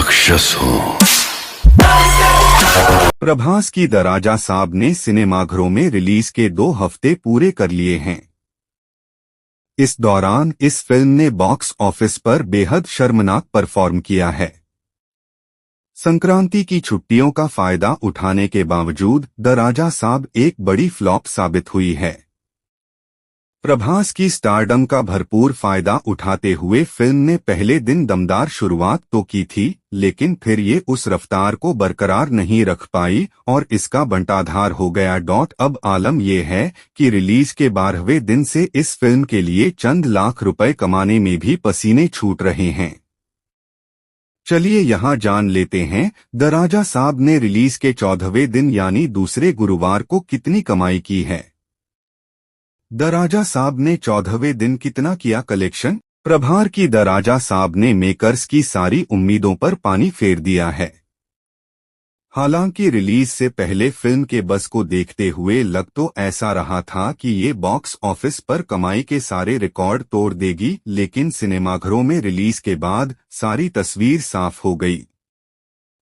राक्षस हूँ। प्रभास की द राजा साहब ने सिनेमाघरों में रिलीज के 2 हफ्ते पूरे कर लिए हैं। इस दौरान इस फिल्म ने बॉक्स ऑफिस पर बेहद शर्मनाक परफॉर्म किया है। संक्रांति की छुट्टियों का फायदा उठाने के बावजूद द राजा साहब एक बड़ी फ्लॉप साबित हुई है। प्रभास की स्टारडम का भरपूर फायदा उठाते हुए फिल्म ने पहले दिन दमदार शुरुआत तो की थी, लेकिन फिर ये उस रफ्तार को बरकरार नहीं रख पाई और इसका बंटाधार हो गया। अब आलम ये है कि रिलीज के 12वें दिन से इस फिल्म के लिए चंद लाख रुपए कमाने में भी पसीने छूट रहे हैं। चलिए यहां जान लेते हैं द राजा साहब ने रिलीज के 14वें दिन यानी दूसरे गुरुवार को कितनी कमाई की है। द राजा साहब ने 14वें दिन कितना किया कलेक्शन। प्रभार की द राजा साहब ने मेकर्स की सारी उम्मीदों पर पानी फेर दिया है। हालांकि रिलीज से पहले फिल्म के बस को देखते हुए लग तो ऐसा रहा था कि ये बॉक्स ऑफिस पर कमाई के सारे रिकॉर्ड तोड़ देगी, लेकिन सिनेमाघरों में रिलीज के बाद सारी तस्वीर साफ हो गई।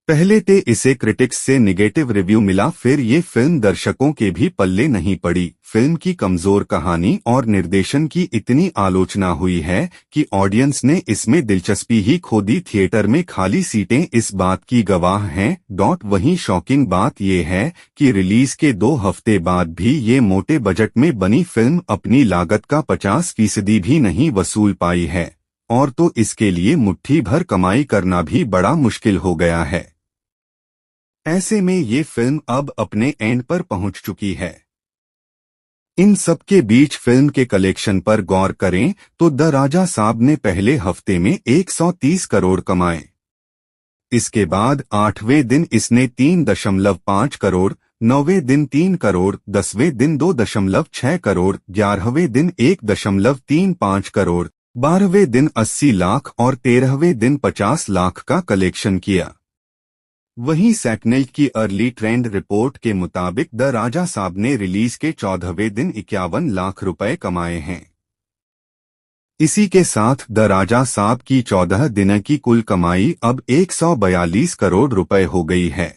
पहले तो इसे क्रिटिक्स से निगेटिव रिव्यू मिला, फिर ये फिल्म दर्शकों के भी पल्ले नहीं पड़ी। फिल्म की कमजोर कहानी और निर्देशन की इतनी आलोचना हुई है कि ऑडियंस ने इसमें दिलचस्पी ही खो दी। थिएटर में खाली सीटें इस बात की गवाह हैं। वहीं शॉकिंग बात यह है कि रिलीज के 2 हफ्ते बाद भी ये मोटे बजट में बनी फिल्म अपनी लागत का 50% भी नहीं वसूल पाई है, और तो इसके लिए मुट्ठी भर कमाई करना भी बड़ा मुश्किल हो गया है। ऐसे में ये फिल्म अब अपने एंड पर पहुंच चुकी है। इन सब के बीच फिल्म के कलेक्शन पर गौर करें तो द राजा साहब ने पहले हफ्ते में 130 करोड़ कमाए। इसके बाद 8वें दिन इसने 3.5 करोड़, 9वें दिन 3 करोड़, 10वें दिन 2.6 करोड़, 11वें दिन 1.35 करोड़, 12वें दिन 80 लाख और 13वें दिन 50 लाख का कलेक्शन किया। वहीं सैकनेल की अर्ली ट्रेंड रिपोर्ट के मुताबिक द राजा साहब ने रिलीज के 14वें दिन 51 लाख रुपए कमाए हैं। इसी के साथ द राजा साहब की 14 दिन की कुल कमाई अब 142 करोड़ रुपए हो गई है।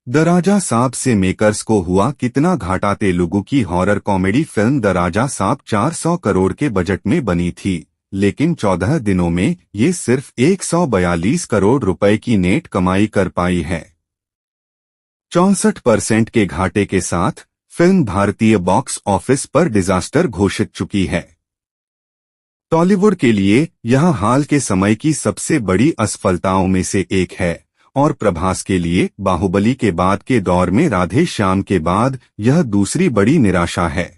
द राजा साहब से मेकर्स को हुआ कितना घाटा। तेलुगु की हॉरर कॉमेडी फिल्म द राजा साहब 400 करोड़ के बजट में बनी थी, लेकिन 14 दिनों में ये सिर्फ 142 करोड़ रुपए की नेट कमाई कर पाई है। 64% के घाटे के साथ फिल्म भारतीय बॉक्स ऑफिस पर डिजास्टर घोषित चुकी है। टॉलीवुड के लिए यह हाल के समय की सबसे बड़ी असफलताओं में से एक है, और प्रभास के लिए बाहुबली के बाद के दौर में राधे श्याम के बाद यह दूसरी बड़ी निराशा है।